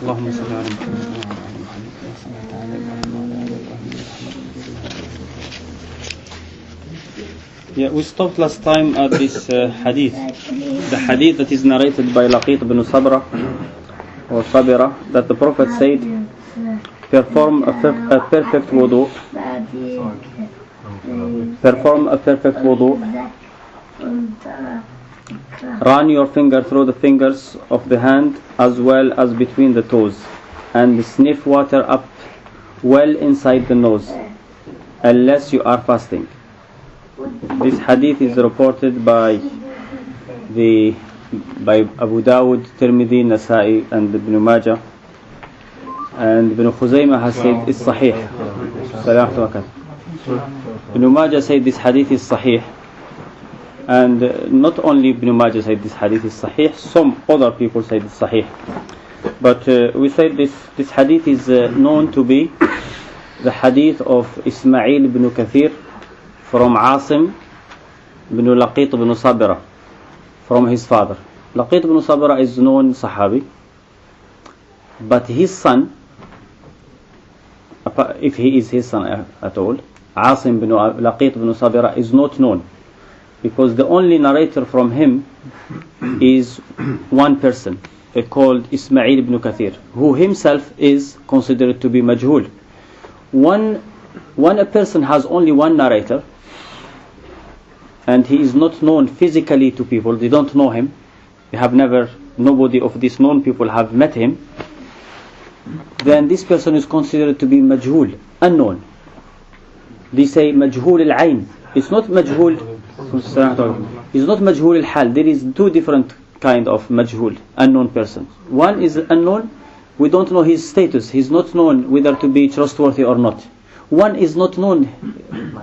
اللهم صل على محمد وعلى آل محمد كما صليت على إبراهيم وعلى آل إبراهيم إنك حميد مجيد. Yeah, we stopped last time at this hadith. The hadith that is narrated by Laqit ibn Sabra or Sabira, that the Prophet said, perform a perfect wudu. Perform a perfect wudu. Run your finger through the fingers of the hand as well as between the toes, and sniff water up well inside the nose, unless you are fasting. This hadith is reported by Abu Dawud, Tirmidhi, Nasa'i and Ibn Majah, and Ibn Khuzaymah has said it's sahih. Ibn Majah said this hadith is sahih, and not only Ibn Majah said this hadith is sahih, some other people said it's sahih, but we said this hadith is known to be the hadith of Ismail ibn Kathir from Asim ibn Laqit ibn Sabira from his father. Laqit ibn Sabira is known Sahabi, but his son, if he is his son at all, Asim ibn Laqit ibn Sabira is not known, because the only narrator from him is one person called Ismail ibn Kathir, who himself is considered to be majhul. When a person has only one narrator and he is not known physically to people, they don't know him, nobody of these known people have met him, then this person is considered to be majhul, unknown. They say majhul al-ayn. It's not majhul al-hal. There is two different kind of majhul, unknown persons. One is unknown, we don't know his status, he's not known whether to be trustworthy or not. One is not known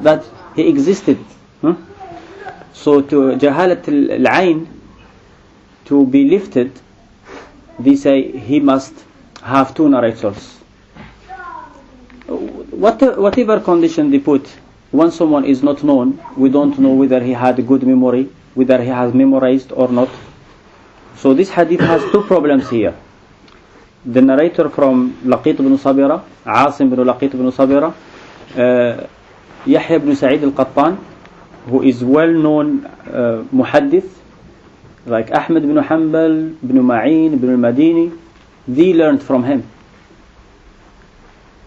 that he existed. So to jahalat al-ayn, to be lifted, they say he must have two narrators. Whatever condition they put, when someone is not known, we don't know whether he had a good memory, whether he has memorized or not. So this hadith has two problems here. The narrator from Laqit ibn Sabira, Asim ibn Laqit ibn Sabira, Yahya ibn Sa'id al-Qattan, who is well-known muhaddith, like Ahmad ibn Hanbal, ibn Ma'in, ibn al-Madini, they learned from him.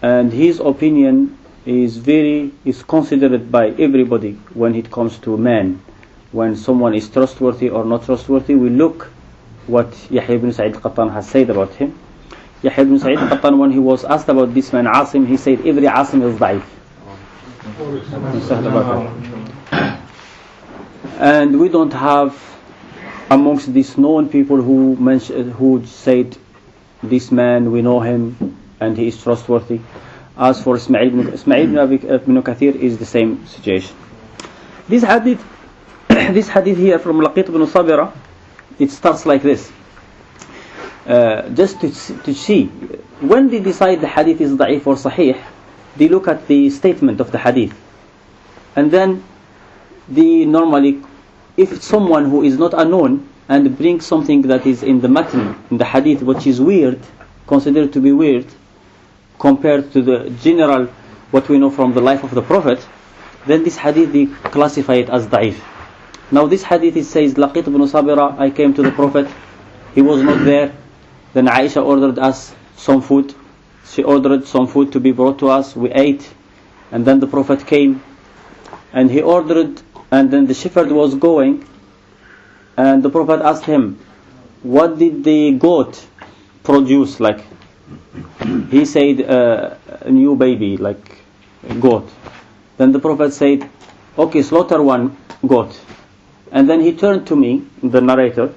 And his opinion is considered by everybody when it comes to man. When someone is trustworthy or not trustworthy, we look what Yahya ibn Sa'id al-Qattan has said about him. Yahya ibn Sa'id al-Qattan, when he was asked about this man Asim, he said every Asim is da'if. And we don't have amongst these known people who said this man, we know him and he is trustworthy. As for Ismail ibn Kathir is the same situation. This hadith here from Laqit ibn Sabira, it starts like this. Just to see, when they decide the hadith is da'if or sahih, they look at the statement of the hadith. And then they normally, if someone who is not unknown and brings something that is in the matn, in the hadith, which is weird, considered to be weird, compared to the general, what we know from the life of the Prophet, then this hadith they classify it as da'if. Now this hadith, it says, Laqit ibn Sabira, I came to the Prophet, he was not there, then Aisha ordered us some food, she ordered some food to be brought to us, we ate, and then the Prophet came, and he ordered, and then the shepherd was going, and the Prophet asked him, what did the goat produce, like? He said a new baby, like a goat. Then the Prophet said, okay, slaughter one goat. And then he turned to me, the narrator,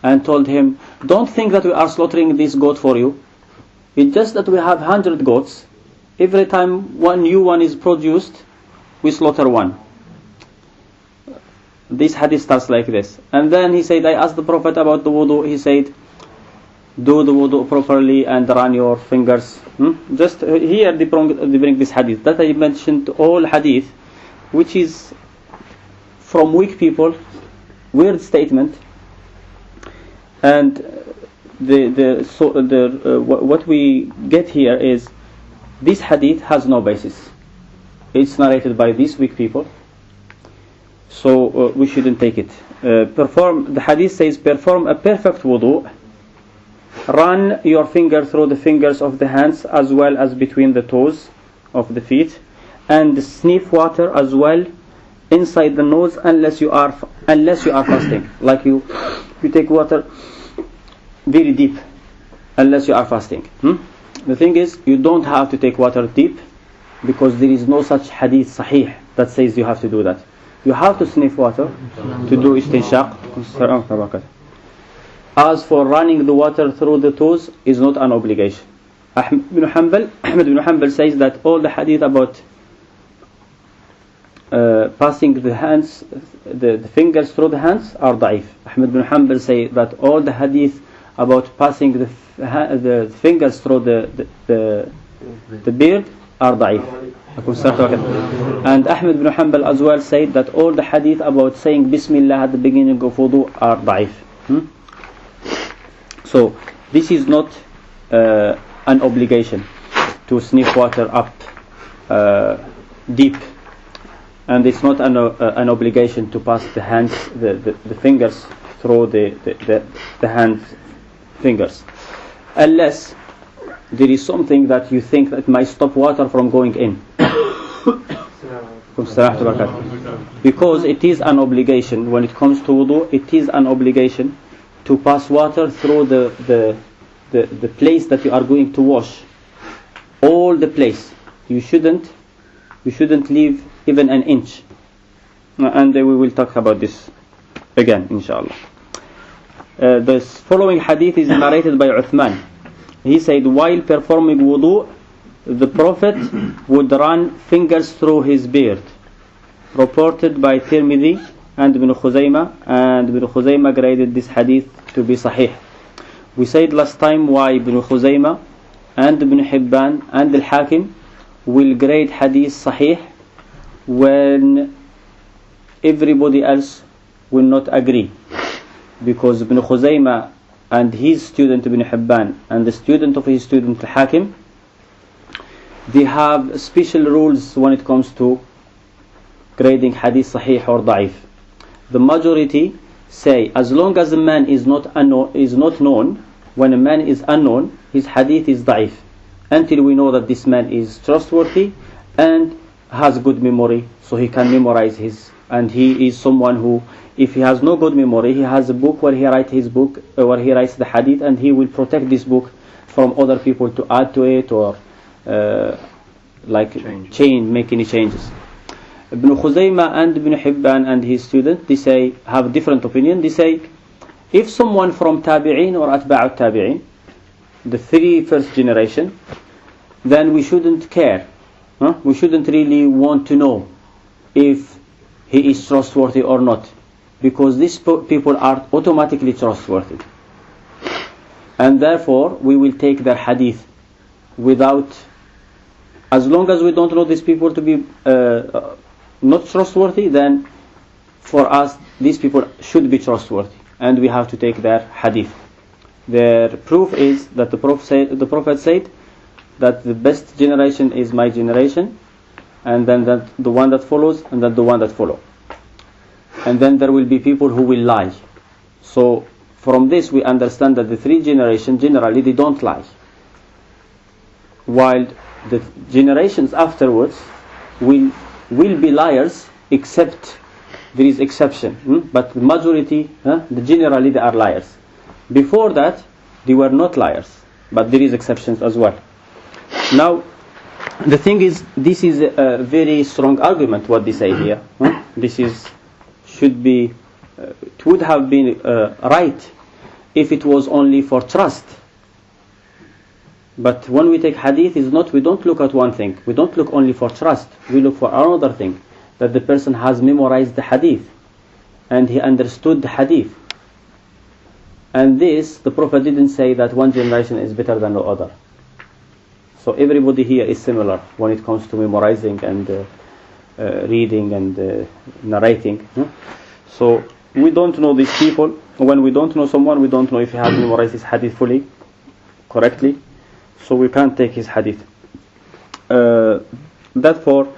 and told him, don't think that we are slaughtering this goat for you. It's just that we have 100 goats. Every time one new one is produced, we slaughter one. This hadith starts like this. And then he said, I asked the Prophet about the wudu. He said, do the wudu properly and run your fingers. Just here they bring this hadith. That I mentioned all hadith, which is from weak people, weird statement. And what we get here is this hadith has no basis. It's narrated by these weak people, so we shouldn't take it. The hadith says, perform a perfect wudu, run your finger through the fingers of the hands as well as between the toes of the feet, and sniff water as well inside the nose unless you are fasting. Like you take water very deep unless you are fasting. The thing is, you don't have to take water deep, because there is no such hadith sahih that says you have to do that. You have to sniff water to do istinshaq. As for running the water through the toes, is not an obligation. Ahmad ibn Hanbal says that all the hadith about passing the hands, the fingers through the hands are da'if. Ahmad ibn Hanbal say that all the hadith about passing the fingers through the beard are da'if. And Ahmad ibn Hanbal as well said that all the hadith about saying Bismillah at the beginning of wudu are da'if. So this is not an obligation to sniff water up deep, and it's not an obligation to pass the hands, the fingers through the hand fingers, unless there is something that you think that might stop water from going in. Because it is an obligation when it comes to wudu, it is an obligation to pass water through the place that you are going to wash. All the place. You shouldn't leave even an inch. And we will talk about this again, inshallah. This following hadith is narrated by Uthman. He said, while performing wudu, the Prophet would run fingers through his beard. Reported by Tirmidhi and Ibn Khuzaymah, and Ibn Khuzaymah graded this hadith to be sahih. We said last time why Ibn Khuzaymah and Ibn Hibban and al-Hakim will grade hadith sahih when everybody else will not agree, because Ibn Khuzaymah and his student Ibn Hibban and the student of his student al-Hakim, they have special rules when it comes to grading hadith sahih or da'if. The majority say as long as a man is not known, when a man is unknown, his hadith is da'if, until we know that this man is trustworthy and has good memory, so he can memorize his, and he is someone who, if he has no good memory, he has a book where he writes his book, where he writes the hadith, and he will protect this book from other people to add to it or make any changes. Ibn Khuzaymah and Ibn Hibban and his student, they say, have different opinion. They say, if someone from Tabi'in or Atba'ut Tabi'in, the three first generation, then we shouldn't care. We shouldn't really want to know if he is trustworthy or not, because these people are automatically trustworthy. And therefore, we will take their hadith without, as long as we don't know these people to be not trustworthy, then for us these people should be trustworthy, and we have to take their hadith. Their proof is that the Prophet said that the best generation is my generation, and then that the one that follows, and then the one that follow. And then there will be people who will lie. So from this we understand that the three generations generally they don't lie, while the generations afterwards will be liars, except there is exception. But the majority, generally they are liars. Before that they were not liars, but there is exceptions as well. Now the thing is, this is a very strong argument what they say here. This should be it would have been right if it was only for trust. But when we take hadith, we don't look at one thing. We don't look only for trust. We look for another thing, that the person has memorized the hadith and he understood the hadith. And this, the Prophet didn't say that one generation is better than the other. So everybody here is similar when it comes to memorizing and reading and narrating. So we don't know these people, when we don't know someone, we don't know if he has memorized his hadith fully, correctly, so we can't take his hadith. Therefore,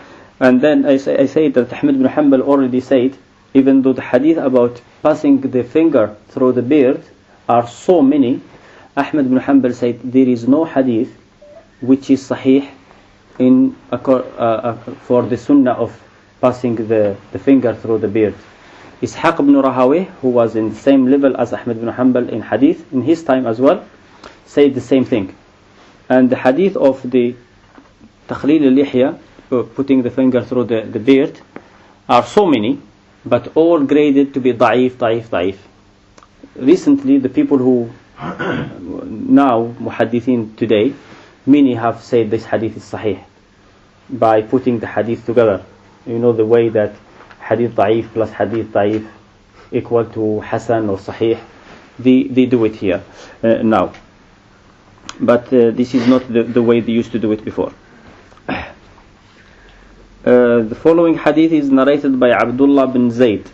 and then I say that Ahmad bin Hanbal already said, even though the hadith about passing the finger through the beard are so many, Ahmad bin Hanbal said there is no hadith which is sahih for the sunnah of passing the finger through the beard. Ishaq ibn Rahawih, who was in the same level as Ahmad bin Hanbal in hadith, in his time as well, said the same thing. And the hadith of the Takhlil al-Lihya, putting the finger through the beard, are so many, but all graded to be da'if. Recently, the people who now muhaddithin today, many have said this hadith is sahih by putting the hadith together. You know the way that hadith da'if plus hadith da'if equal to hasan or sahih. They do it here now, but this is not the way they used to do it before. The following hadith is narrated by Abdullah bin Zayd.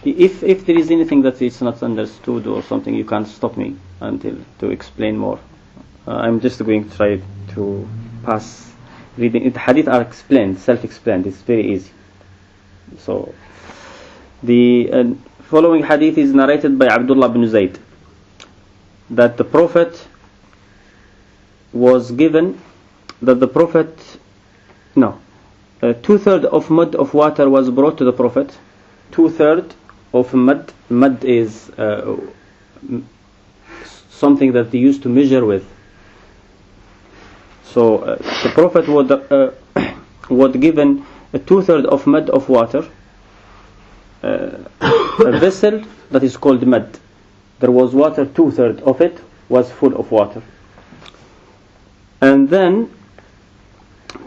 If there is anything that is not understood or something, you can't stop me until to explain more. I'm just going to try to pass reading. The hadith are explained, self-explained. It's very easy. So the following hadith is narrated by Abdullah bin Zayd, that the Prophet was given, that the Prophet, no, 2/3 of mud of water was brought to the Prophet. 2/3 of mud. Mud is something that they used to measure with. So the Prophet was given 2/3 of mud of water, a vessel that is called mud. There was water, 2/3 of it was full of water. And then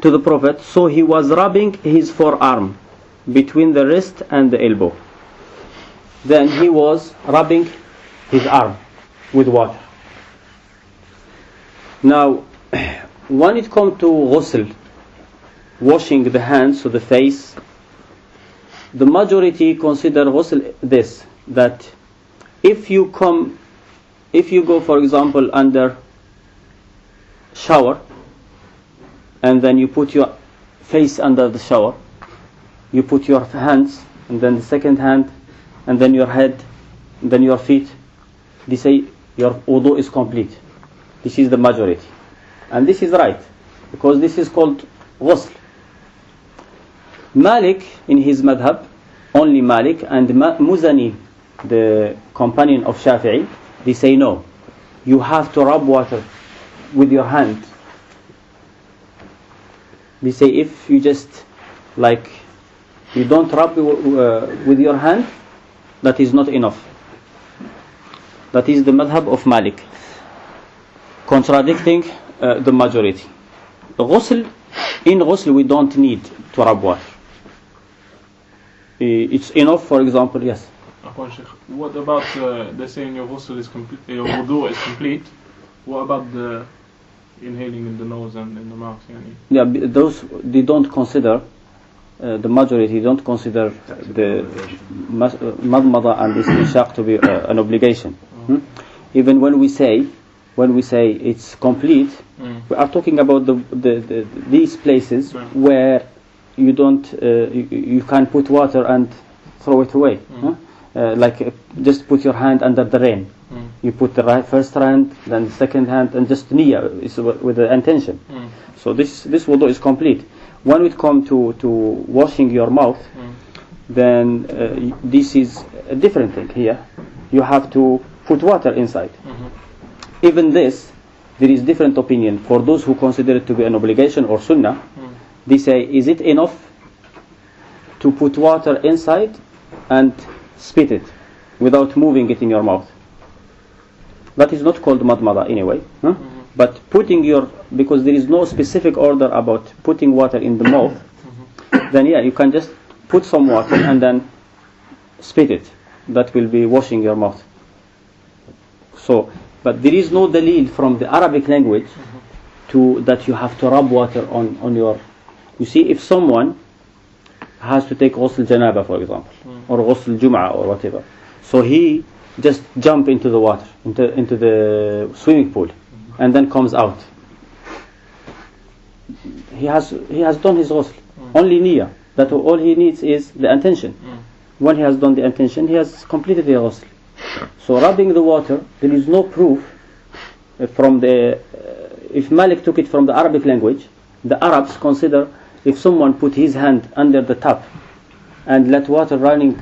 to the Prophet, so he was rubbing his forearm between the wrist and the elbow. Then he was rubbing his arm with water. Now, when it comes to ghusl, washing the hands or the face, the majority consider ghusl this, that if you go, for example, under shower, and then you put your face under the shower, you put your hands, and then the second hand, and then your head, and then your feet, they say your wudu is complete. This is the majority. And this is right, because this is called ghusl. Malik, in his madhab, only Malik, and Muzani, the companion of Shafi'i, they say no. You have to rub water with your hand. They say if you just, like, you don't rub with your hand, that is not enough. That is the madhab of Malik, contradicting the majority. In ghusl we don't need to rub water. It's enough, for example, yes. What about the saying your ghusl is complete, your wudu is complete? What about the inhaling in the nose and in the mouth? Yeah, those they don't consider. The majority don't consider the madmada and istinshaq to be an obligation. Even when we say it's complete, we are talking about these places where you don't you can put water and throw it away. Like just put your hand under the rain. You put the first hand, then the second hand, and just niyyah is with the intention. So this wudu is complete. When it comes to washing your mouth, then this is a different thing. Here you have to put water inside. Even this, there is different opinion. For those who consider it to be an obligation or sunnah, they say, is it enough to put water inside and spit it without moving it in your mouth? That is not called madmada anyway. But because there is no specific order about putting water in the mouth, then yeah, you can just put some water and then spit it. That will be washing your mouth. So, but there is no dalil from the Arabic language that you have to rub water on your. You see, if someone has to take ghusl janaba, for example, or ghusl jum'ah or whatever, so he just jump into the water, into the swimming pool, and then comes out. He has done his ghusl. Only niyyah. That all he needs is the intention. When he has done the intention, he has completed the ghusl. So rubbing the water, there is no proof from the. If Malik took it from the Arabic language, the Arabs consider if someone put his hand under the tap and let water running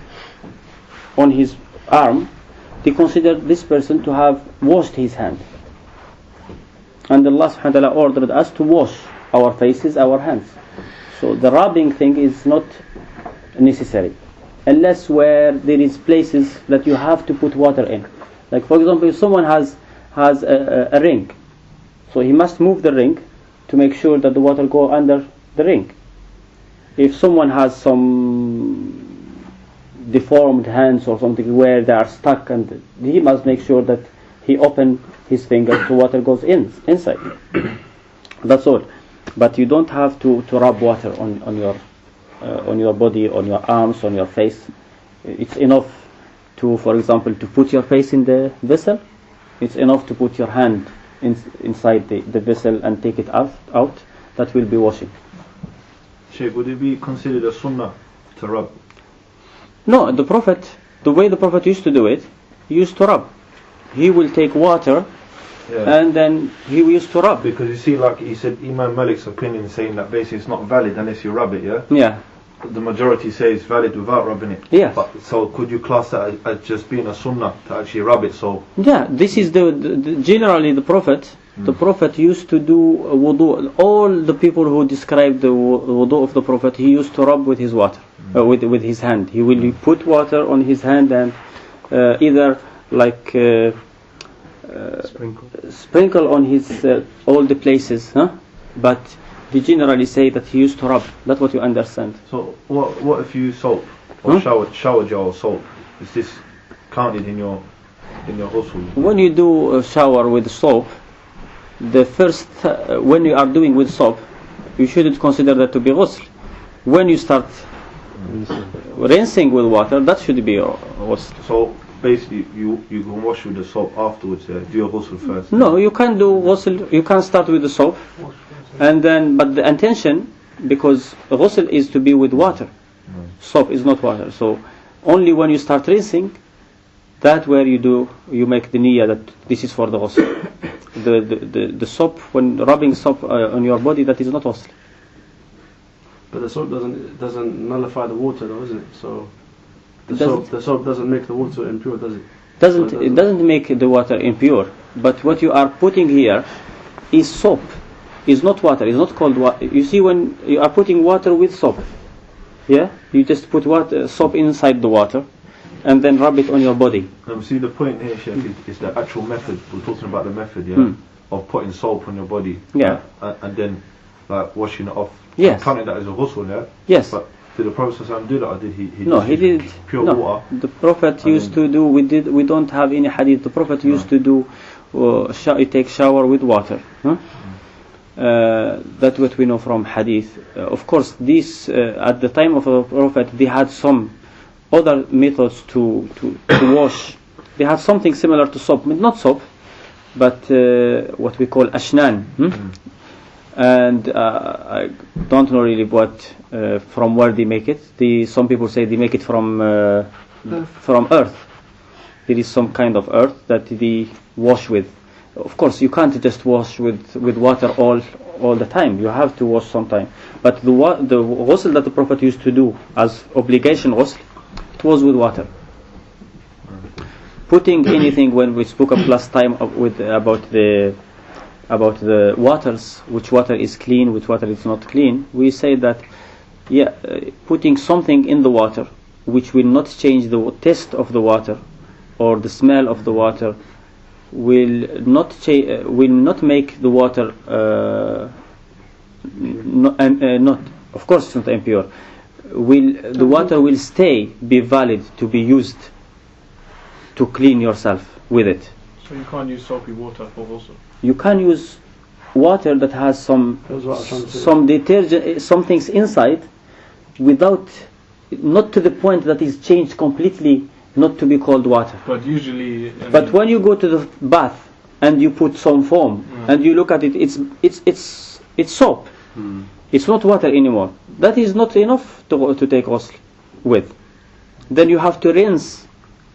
on his arm, they consider this person to have washed his hand. And Allah subhanahu wa ta'ala ordered us to wash our faces, our hands. So the rubbing thing is not necessary, unless where there is places that you have to put water in. Like for example, if someone has a ring, so he must move the ring to make sure that the water go under the ring. If someone has some deformed hands or something where they are stuck, and he must make sure that he open his finger so water goes inside. That's all. But you don't have to rub water on your body, on your arms, on your face. It's enough to, for example, to put your face in the vessel. It's enough to put your hand inside the vessel and take it out. That will be washing. Sheikh, would it be considered a sunnah to rub? No, the way the Prophet used to do it, he used to rub. He will take water, and then he used to rub. Because you see, like he said, Imam Malik's opinion saying that basically it's not valid unless you rub it, yeah? Yeah. The majority say it's valid without rubbing it. Yes. So could you class that as just being a sunnah to actually rub it? So yeah, this is generally the Prophet. The Prophet used to do wudhu. All the people who describe the wudhu of the Prophet, he used to rub with his water, with his hand. He will put water on his hand and either like sprinkle on his all the places, but they generally say that he used to rub. That's what you understand. So what if you use soap or shower gel or soap? Is this counted in your ghusl? When you do a shower with soap, the first when you are doing with soap, you shouldn't consider that to be ghusl. When you start rinsing with water, that should be ghusl. So basically, you can wash with the soap afterwards. Do your ghusl first. No, you can do ghusl. You can start with the soap, and then but the intention, because ghusl is to be with water. Soap is not water. So only when you start rinsing, that where you make the niyyah that this is for the ghusl. The soap, when rubbing soap on your body, that is not ghusl. But the soap doesn't nullify the water, though, isn't it? So the soap doesn't make the water impure, does it? It doesn't make the water impure. But what you are putting here is soap. It's not water. It's not called water. You see, when you are putting water with soap, yeah, you just put soap inside the water, and then rub it on your body. See, the point here, Sheikh, is the actual method. We're talking about the method, of putting soap on your body, and then like washing it off. Yes. Counting that as a ghusl, yeah. Yes. But did the Prophet do that, or did he? No, he did. Pure water. The Prophet used to do. We don't have any hadith. The Prophet used to do. Take shower with water. That's what we know from hadith. Of course, this at the time of the Prophet, they had some other methods to wash. They had something similar to soap, not soap, but what we call ashnan. And I don't know really from where they make it. Some people say they make it from earth. There is some kind of earth that they wash with. Of course, you can't just wash with water all the time. You have to wash sometime. But the ghusl that the Prophet used to do as obligation ghusl, it was with water. Putting anything, when we spoke of last time about the waters, which water is clean, which water is not clean, we say that putting something in the water which will not change the taste of the water or the smell of the water will not make the water not, of course it's not impure. The water will be valid to be used to clean yourself with it. So you can't use soapy water for ghusl? You can use water that has some detergent, some things inside, not to the point that is changed completely not to be cold water. But usually... But when you go to the bath and you put some foam and you look at it, it's soap. It's not water anymore. That is not enough to take ghusl with. Then you have to rinse,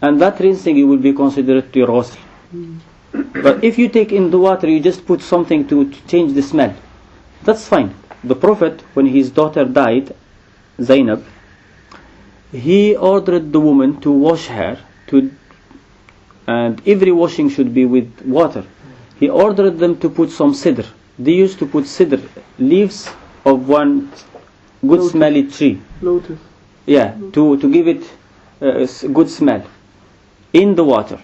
and that rinsing will be considered your ghusl. But if you take in the water, you just put something to change the smell, that's fine. The Prophet, when his daughter died, Zainab, he ordered the woman to wash her, and every washing should be with water. He ordered them to put some cedar. They used to put cedar leaves of one good Lotus. Smelly tree. Lotus. Yeah, to give it a good smell in the water,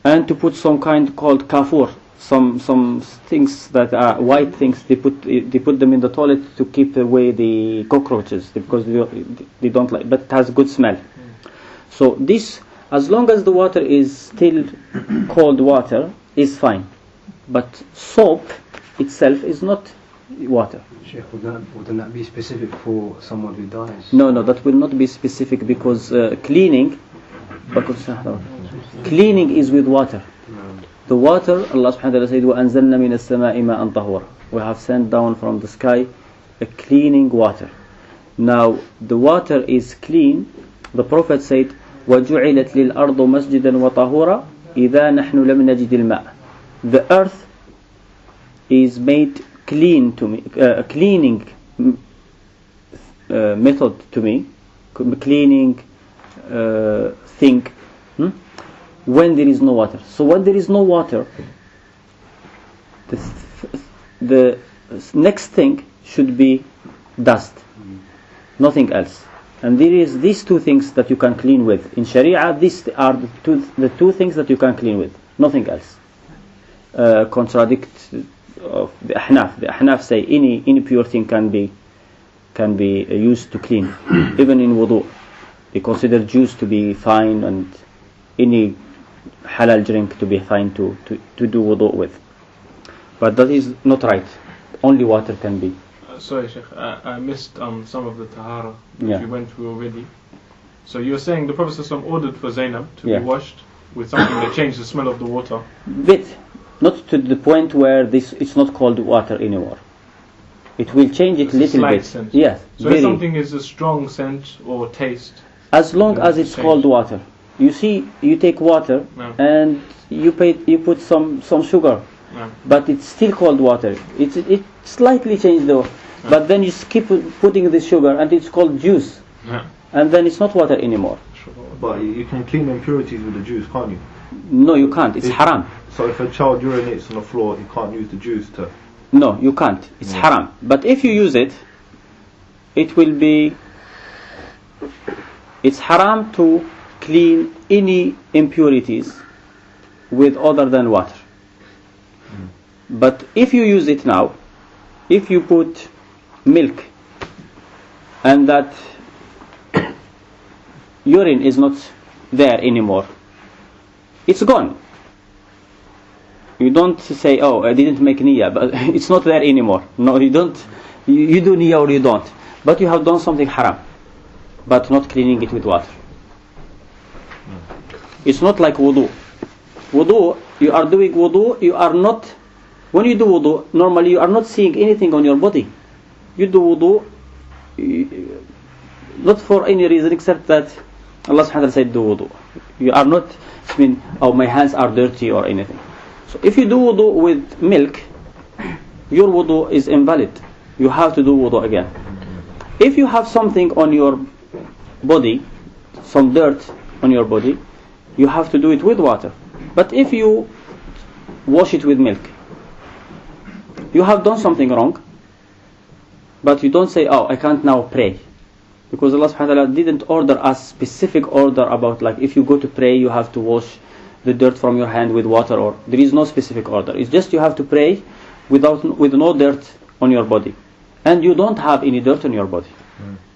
and to put some kind called kafur, some things that are white things. They put them in the toilet to keep away the cockroaches, because they don't like. But it has good smell. So this, as long as the water is still cold water, is fine. But soap itself is not water. Sheikh, wouldn't that be specific for someone who dies? No, that will not be specific, because cleaning is with water. The water, Allah subhanahu wa ta'ala said, وَأَنزَلْنَا مِنَ السَّمَاءِ مَاءً طَهُورًا. We have sent down from the sky a cleaning water. Now, the water is clean. The Prophet said, وَجُعِلَتْ لِلْأَرْضُ مَسْجِدًا وَطَهُورًا إِذَا نَحْنُ لَمْ نَجِدِ الْمَاءَ. The earth is made clean to me, cleaning method to me, cleaning thing, when there is no water. So when there is no water, the next thing should be dust, nothing else. And there is these two things that you can clean with. In Sharia, these are the two things that you can clean with, nothing else. Contradict of the Ahnaf. The Ahnaf say any pure thing can be used to clean. Even in Wudhu, they consider juice to be fine, and any halal drink to be fine to do Wudhu with. But that is not right. Only water can be. Sorry, Sheikh, I missed some of the tahara which Yeah. we went through already. So you're saying the Prophet ﷺ ordered for Zainab to Yeah. be washed with something that changed the smell of the water. Bit, not to the point where it's not called water anymore. It will change it It's a little slight bit. scent. Yes, So if very. something is a strong scent or taste, As long then as it's it's changed. cold water. You see, you take water No. and you put some sugar, no. but it's still cold water. It slightly changed though, but then you keep putting the sugar and it's called juice, No. and then it's not water anymore. But you can clean impurities with the juice, can't you? No, you can't. It's haram. So if a child urinates on the floor, you can't use the juice to... No, you can't. It's Yeah. haram. But if you use it, it will be... It's haram to clean any impurities with other than water. But if you use it now, if you put milk and that urine is not there anymore, it's gone. You don't say, oh, I didn't make niyyah, but it's not there anymore. No, you don't. You do niyyah or you don't. But you have done something haram, but not cleaning it with water. It's not like wudu. Wudu, you are doing wudu, you are not... When you do wudu, normally you are not seeing anything on your body. You do wudu, not for any reason except that Allah subhanahu wa ta'ala said do wudu. You are not, oh, my hands are dirty or anything. So if you do wudu with milk, your wudu is invalid. You have to do wudu again. If you have something on your body, some dirt on your body, you have to do it with water. But if you wash it with milk, you have done something wrong, but you don't say, oh, I can't now pray. Because Allah subhanahu wa ta'ala didn't order us specific order about, like, if you go to pray, you have to wash the dirt from your hand with water, or there is no specific order. It's just you have to pray with no dirt on your body. And you don't have any dirt on your body.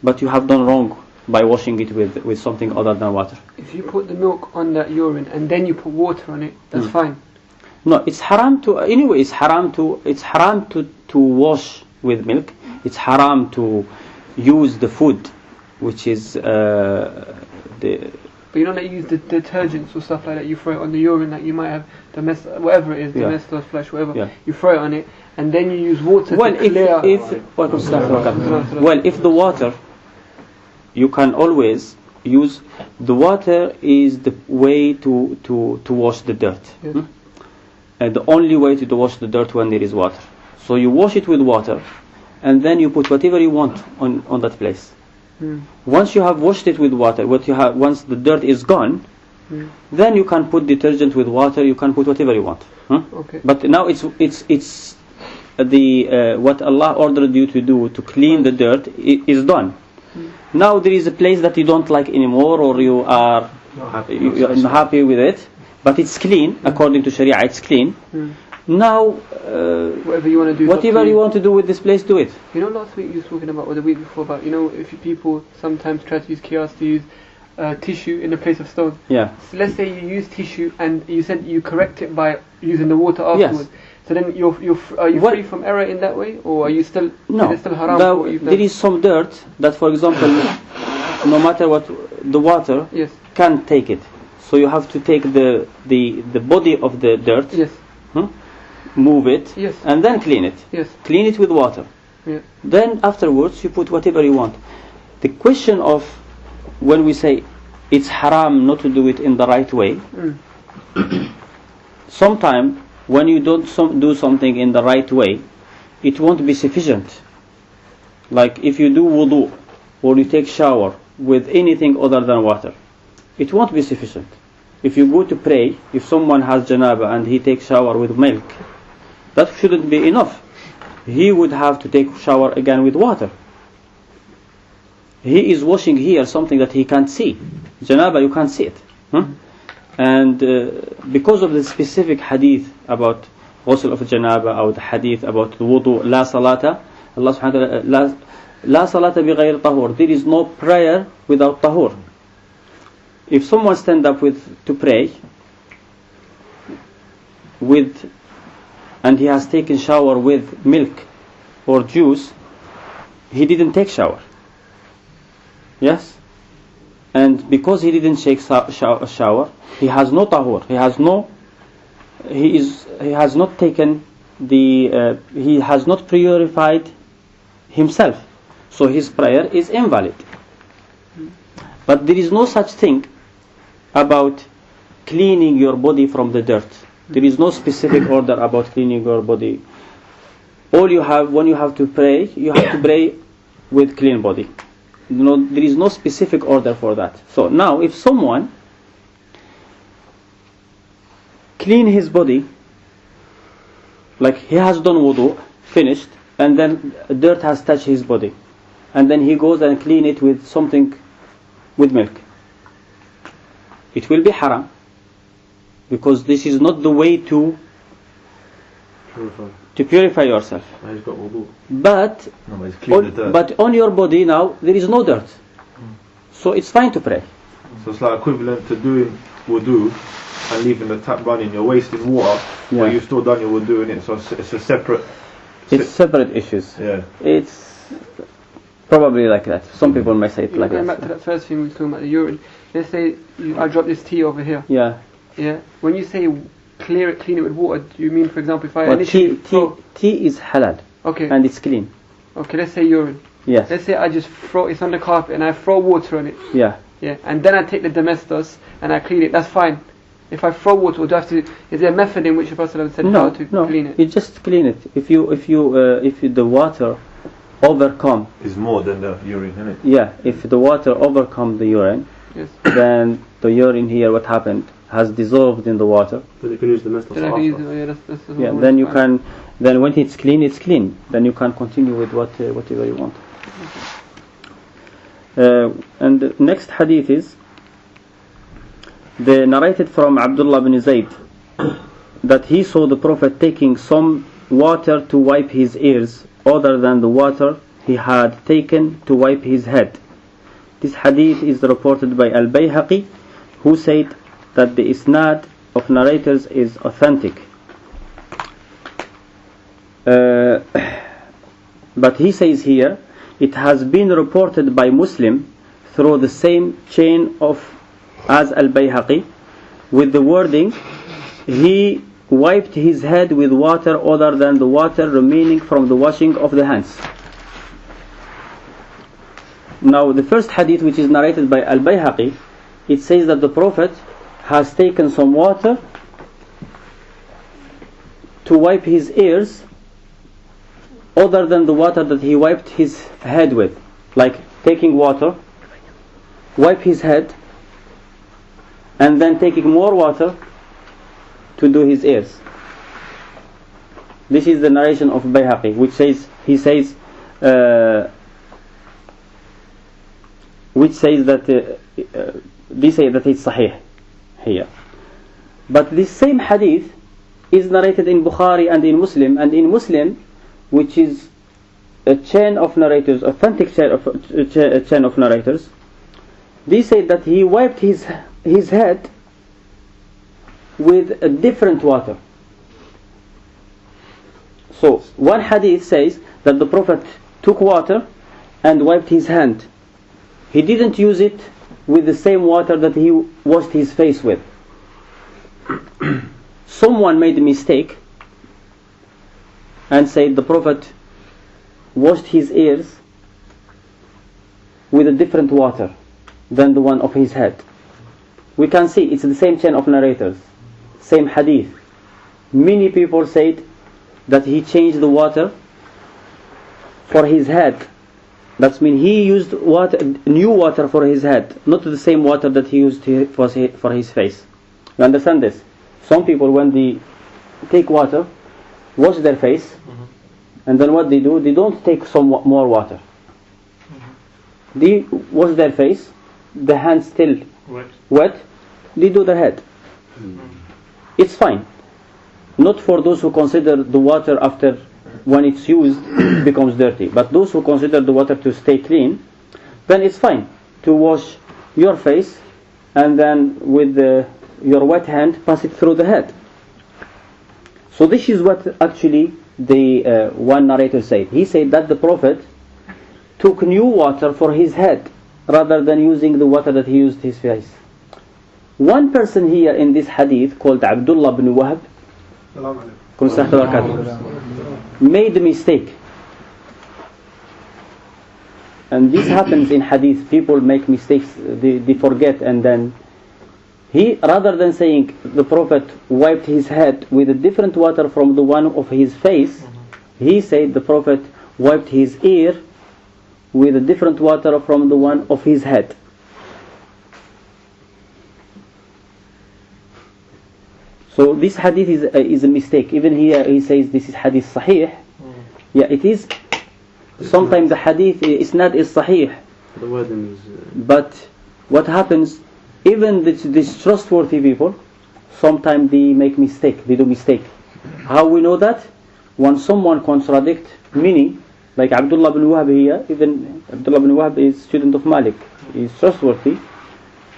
But you have done wrong by washing it with something other than water. If you put the milk on that urine and then you put water on it, that's fine. No, it's haram to, anyway, it's haram to wash with milk. It's haram to use the food, which is the But you know that you use the detergents or stuff like that, you throw it on the urine, that you might have whatever it is, domestos, flesh, whatever, you throw it on it, and then you use water to clear. Well, if the water, you can always use, the water is the way to wash the dirt. Yes. And the only way to wash the dirt when there is water. So you wash it with water, and then you put whatever you want on that place. Once you have washed it with water, once the dirt is gone, then you can put detergent with water. You can put whatever you want. Okay. But now it's the what Allah ordered you to do to clean the dirt is done. Now there is a place that you don't like anymore, or you are not happy with it, but it's clean according to Sharia. It's clean. Now, whatever you want to do. Whatever you want to do with this place, do it. You know, last week you were talking about, or the week before, about, you know, if people sometimes try to use qiyas to use tissue in the place of stone. Yeah. So let's say you use tissue and you said you correct it by using the water afterwards. Yes. So then are you free from error in that way, or are you still? No. Is it still haram? There is some dirt that, for example, no matter what, the water can't take it. So you have to take the body of the dirt. Yes. Move it, and then clean it. Yes. Clean it with water. Yeah. Then afterwards you put whatever you want. The question of when we say it's haram not to do it in the right way, sometimes when you don't do something in the right way, it won't be sufficient. Like if you do wudu or you take shower with anything other than water, it won't be sufficient. If you go to pray, if someone has janaba and he takes shower with milk, that shouldn't be enough. He would have to take shower again with water. He is washing here something that he can't see. Janaba, you can't see it. And because of the specific hadith about ghusl of janaba, or the hadith about the wudu, la salata, Allah subhanahu wa ta'ala, la salata bi ghayr tahur. There is no prayer without tahur. If someone stand up to pray and he has taken shower with milk or juice, he didn't take shower. Yes? And because he didn't take shower, he has no tahur. He has not taken he has not purified himself. So his prayer is invalid. But there is no such thing about cleaning your body from the dirt. There is no specific order about cleaning your body. All you have, when you have to pray, you have to pray with clean body. There is no specific order for that. So now, if someone clean his body, like he has done wudu, finished, and then dirt has touched his body, and then he goes and clean it with something, with milk, it will be haram, because this is not the way to purify yourself. He's got wudu. But on your body now there is no dirt, so it's fine to pray. So it's like equivalent to doing wudu and leaving the tap running. You're wasting water, but you've still done your wudu in it. So it's a separate. It's separate issues. Yeah. It's probably like that. Some people may say it like that. Going back to that first thing we were talking about, the urine. Let's say I drop this tea over here. Yeah. Yeah. When you say clean it with water, do you mean, for example, if I tea is halal. Okay. And it's clean. Okay. Let's say urine. Yes. Let's say I just throw it's on the carpet and I throw water on it. Yeah. Yeah. And then I take the domestos and I clean it. That's fine. If I throw water, or do I have to? Is there a method in which the Prophet said how to clean it? You just clean it. If the water overcome is more than the urine, isn't it? Yeah. If the water overcome the urine, then the urine here, what happened, has dissolved in the water. But you can use the domestos after. Then you can. Then when it's clean, it's clean. Then you can continue with whatever you want. And the next hadith is narrated from Abdullah bin Zayd that he saw the Prophet taking some water to wipe his ears other than the water he had taken to wipe his head. This hadith is reported by al-Bayhaqi, who said that the isnad of narrators is authentic. But he says here, it has been reported by Muslim through the same chain of as al-Bayhaqi, with the wording, he wiped his head with water other than the water remaining from the washing of the hands. Now the first hadith, which is narrated by al-Bayhaqi, it says that the Prophet has taken some water to wipe his ears other than the water that he wiped his head with. Like taking water, wipe his head, and then taking more water to do his ears. This is the narration of Bayhaqi, which says they say that it's sahih here. But this same hadith is narrated in Bukhari and in Muslim, which is a chain of narrators, authentic chain of narrators. They say that he wiped his head with a different water. So one hadith says that the Prophet took water and wiped his hand. He didn't use it with the same water that he washed his face with. Someone made a mistake and said the Prophet washed his ears with a different water than the one of his head. We can see it's the same chain of narrators, same hadith. Many people said that he changed the water for his head. That means he used new water for his head, not the same water that he used for his face. You understand this? Some people, when they take water, wash their face, and then what they do, they don't take some more water. They wash their face, the hands still wet, they do their head. It's fine. Not for those who consider the water after when it's used becomes dirty, but those who consider the water to stay clean, then it's fine to wash your face and then with your wet hand pass it through the head. So this is what actually the one narrator said. He said that the Prophet took new water for his head rather than using the water that he used his face. One person here in this hadith called Abdullah ibn Wahb made a mistake. And this happens in hadith. People make mistakes, they forget, and then he, rather than saying the Prophet wiped his head with a different water from the one of his face, he said the Prophet wiped his ear with a different water from the one of his head. So this hadith is a mistake. Even here he says this is hadith sahih. Yeah, it is. Sometimes the hadith isnad is sahih. The wording is. But what happens? Even these trustworthy people, sometimes they make mistake. They do mistake. How we know that? When someone contradicts many, like Abdullah ibn Wahb here. Even Abdullah ibn Wahb is student of Malik. He is trustworthy.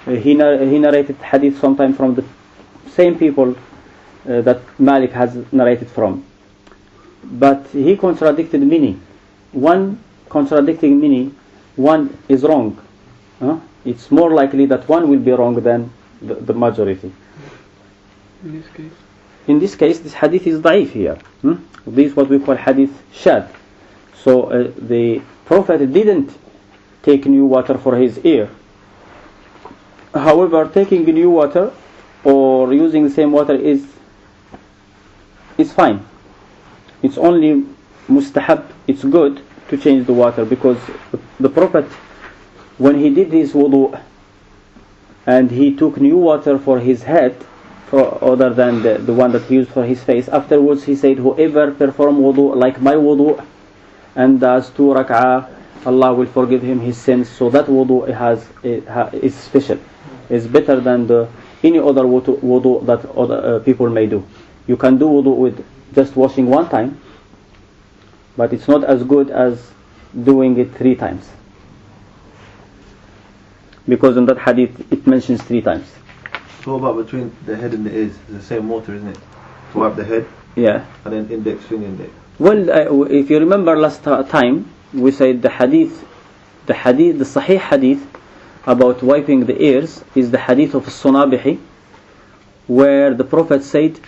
He narrated hadith sometimes from the same people that Malik has narrated from. But he contradicted many. One contradicting many, one is wrong. It's more likely that one will be wrong than the majority. In this case, this hadith is da'if here. This is what we call hadith shad. So the Prophet didn't take new water for his ear. However, taking new water or using the same water is fine. It's only mustahab, it's good to change the water, because the Prophet, when he did his wudu and he took new water for his head other than the one that he used for his face, afterwards he said, whoever perform wudu like my wudu and does 2 rak'ah, Allah will forgive him his sins. So that wudu is special. It's better than any other wudu that other people may do. You can do wudu with just washing one time, but it's not as good as doing it 3 times. Because in that hadith it mentions 3 times. So what about between the head and the ears? It's the same water, isn't it? To wipe the head? Yeah. And then index, index. Well, if you remember last time, we said the sahih hadith about wiping the ears is the hadith of Sunabihi, where the Prophet said,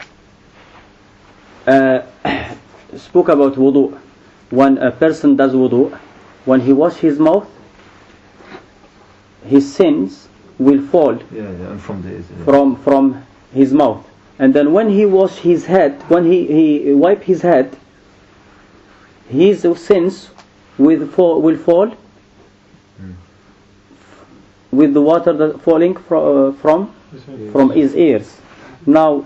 spoke about wudu. When a person does wudu, when he washes his mouth, his sins will fall and from the ears, from his mouth. And then when he wash his head, when he wipe his head, his sins will fall with the water that falling from his ears. Now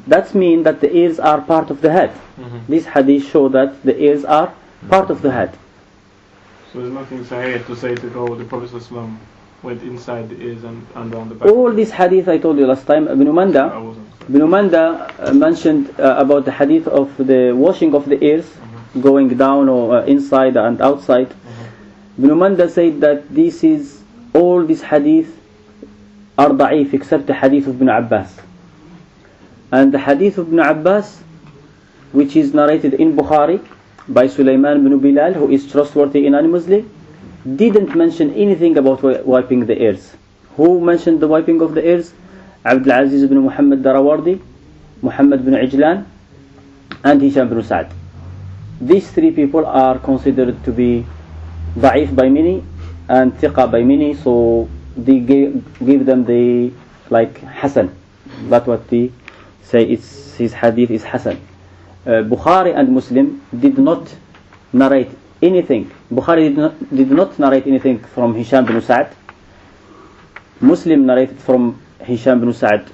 that means that the ears are part of the head. This hadith show that the ears are part of the head. So there's nothing sahih to say that the Prophet ﷺ went inside the ears and around the back. All this hadith I told you last time. Ibn Manda mentioned about the hadith of the washing of the ears, going down or inside and outside. Ibn Manda said that all these hadith are da'if except the hadith of Ibn Abbas. And the hadith of Ibn Abbas, which is narrated in Bukhari by Sulaiman bin Bilal, who is trustworthy unanimously, didn't mention anything about wiping the ears. Who mentioned the wiping of the ears? Abdul Aziz bin Muhammad Darawardi, Muhammad bin Ijlan, and Hisham bin Sa'd. These three people are considered to be da'if by many and thiqa by many, so they give them the Hasan. That's what they say, his hadith is Hasan. Bukhari and Muslim did not narrate anything. Bukhari did not narrate anything from Hisham bin Sa'd. Muslim narrated from Hisham bin Sa'd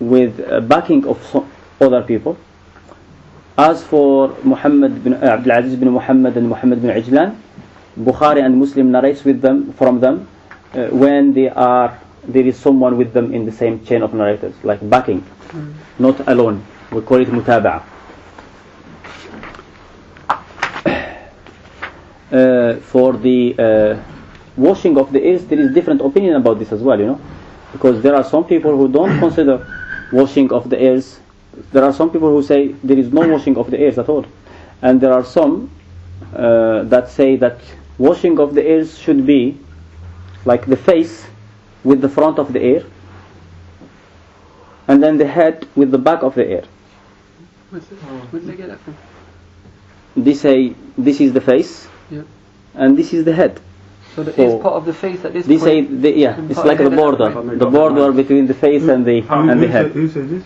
with backing of other people. As for Muhammad bin Abdul Aziz bin Muhammad and Muhammad bin Ijlan, Bukhari and Muslim narrates from them when there is someone with them in the same chain of narrators, like backing, not alone. We call it mutaba'a. For the washing of the ears, there is different opinion about this as well, because there are some people who don't consider washing of the ears. There are some people who say there is no washing of the ears at all, and there are some that say that washing of the ears should be like the face with the front of the ear, and then the head with the back of the ear. Where did they get that from? They say this is the face, and this is the head. So the ears part of the face at this they point? They say, it's like the border between the face and the head. Who says this?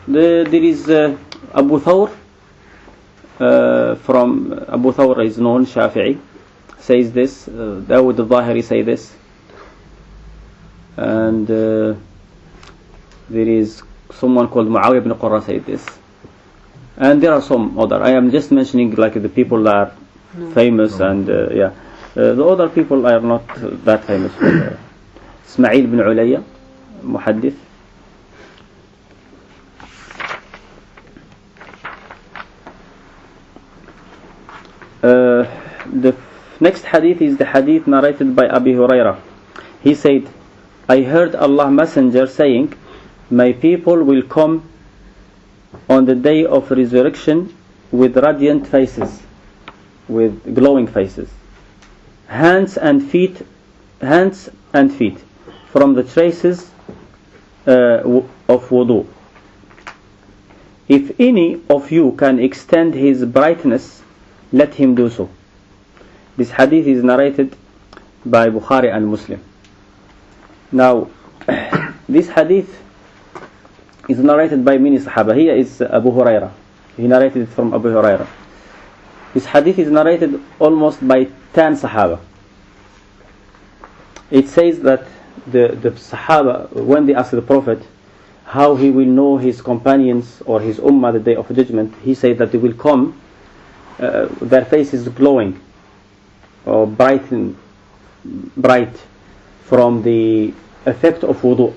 There is Abu Thawr, from Abu Thawr is known, Shafi'i, says this. Dawud al-Zahiri say this. And there is someone called Muawiyah ibn Qurra say this. And there are some other. I am just mentioning the people that are famous, and the other people are not that famous. Ismail ibn Ulayya, Muhaddith. The next hadith is the hadith narrated by Abi Hurairah. He said, I heard Allah Messenger saying, my people will come on the day of resurrection with radiant faces, with glowing faces, hands and feet from the traces of wudu. If any of you can extend his brightness, let him do so. This hadith is narrated by Bukhari and Muslim. Now, this hadith is narrated by many Sahaba. Here is Abu Hurairah. He narrated it from Abu Hurairah. This hadith is narrated almost by 10 Sahaba. It says that the Sahaba, when they asked the Prophet how he will know his companions or his ummah the day of judgment, he said that they will come, their faces glowing or bright from the effect of wudu.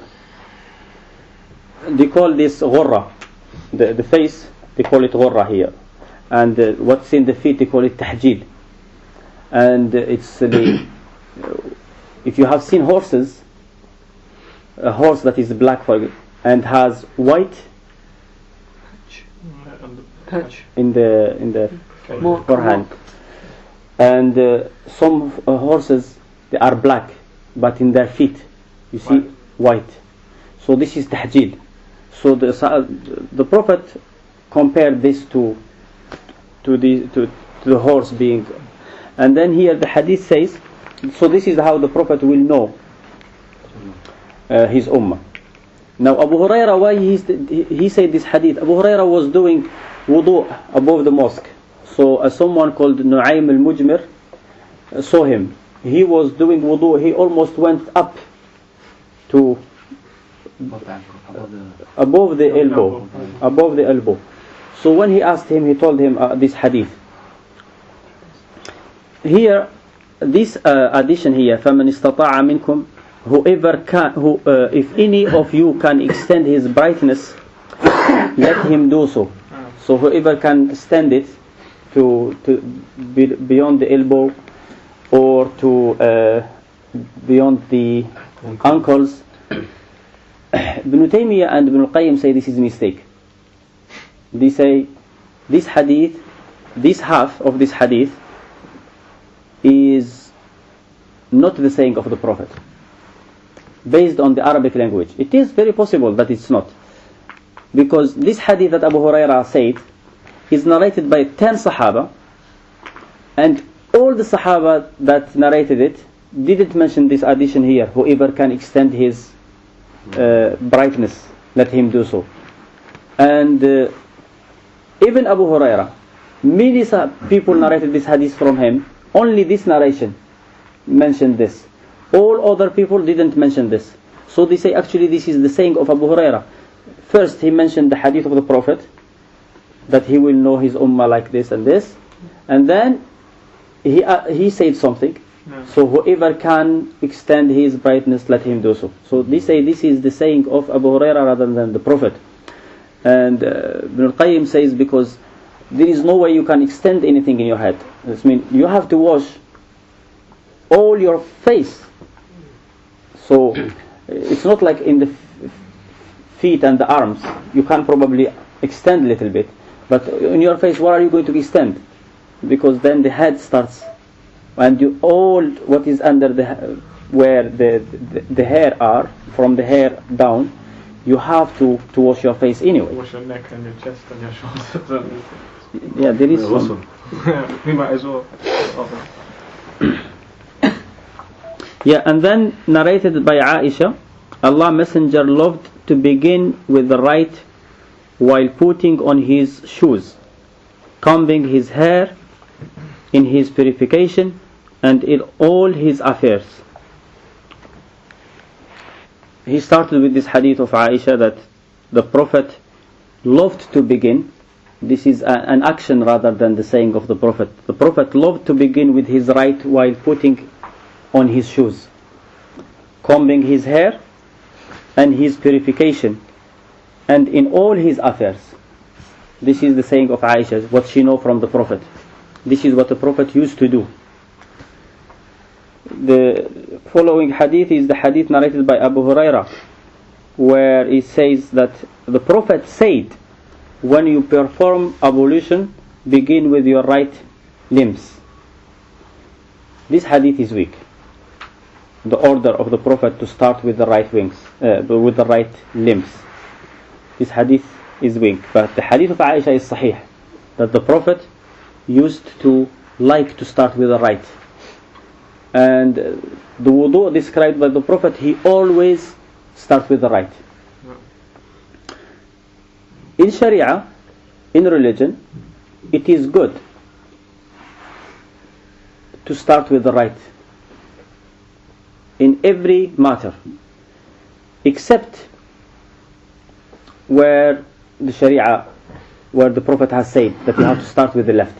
They call this ghurra, the face, they call it ghurra here, and what's in the feet they call it tahjil. And it's if you have seen horses, a horse that is black and has white patch in the forehand, and some horses they are black, but in their feet, you see, white. So this is tahjil. So the Prophet compared this to the horse being, and then here the hadith says, so this is how the Prophet will know his ummah. Now Abu Huraira, why he said this hadith? Abu Huraira was doing wudu above the mosque. So someone called Nu'aym al-Mujmir saw him. He was doing wudu. He almost went up to above the elbow. So when he asked him, he told him this hadith. Here, this addition here, فَمَنِ اسْتَطَاعَ مِنْكُمْ, whoever can, if any of you can extend his brightness, let him do so. So whoever can extend it to beyond the elbow or to beyond the ankles. Ibn Taymiyyah and Ibn al-Qayyim say this is a mistake. They say this hadith, this half of this hadith is not the saying of the Prophet based on the Arabic language. It is very possible that it's not, because this hadith that Abu Huraira said is narrated by 10 Sahaba, and all the Sahaba that narrated it didn't mention this addition here, whoever can extend his brightness, let him do so. And even Abu Huraira, many people narrated this hadith from him. Only this narration mentioned this. All other people didn't mention this. So they say actually this is the saying of Abu Huraira. First he mentioned the hadith of the Prophet, that he will know his ummah like this and this, and then he said something. So whoever can extend his brightness, let him do so. So they say this is the saying of Abu Huraira rather than the Prophet. And Ibn al-Qayyim says because there is no way you can extend anything in your head. This means you have to wash all your face. So it's not like in the feet and the arms. You can probably extend a little bit, but in your face, what are you going to extend? Because then the head starts, and you all what is under where the hair are, from the hair down, you have to wash your face anyway. Wash your neck and your chest and your shoulders. Yeah, there is some. We might as well. Yeah, and then narrated by Aisha, Allah Messenger loved to begin with the right while putting on his shoes, combing his hair in his purification and in all his affairs. He started with this hadith of Aisha that the Prophet loved to begin. This is an action rather than the saying of the Prophet. The Prophet loved to begin with his right while putting on his shoes, combing his hair and his purification and in all his affairs. This is the saying of Aisha, what she knows from the Prophet. This is what the Prophet used to do. The following hadith is the hadith narrated by Abu Huraira, where he says that the Prophet said, when you perform ablution, begin with your right limbs. This hadith is weak. The order of the Prophet to start with the right wings, with the right limbs. This hadith is weak. But the hadith of Aisha is sahih, that the Prophet used to like to start with the right. And the wudu described by the Prophet, he always starts with the right. In Sharia, in religion, it is good to start with the right in every matter, except where the Sharia, where the Prophet has said that you have to start with the left.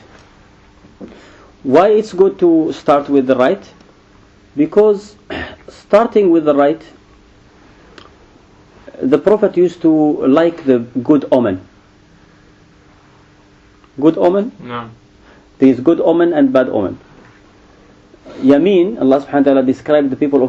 Why it's good to start with the right? Because starting with the right, the Prophet used to like the good omen. Good omen? No. There is good omen and bad omen. Yameen, Allah subhanahu wa ta'ala described the people of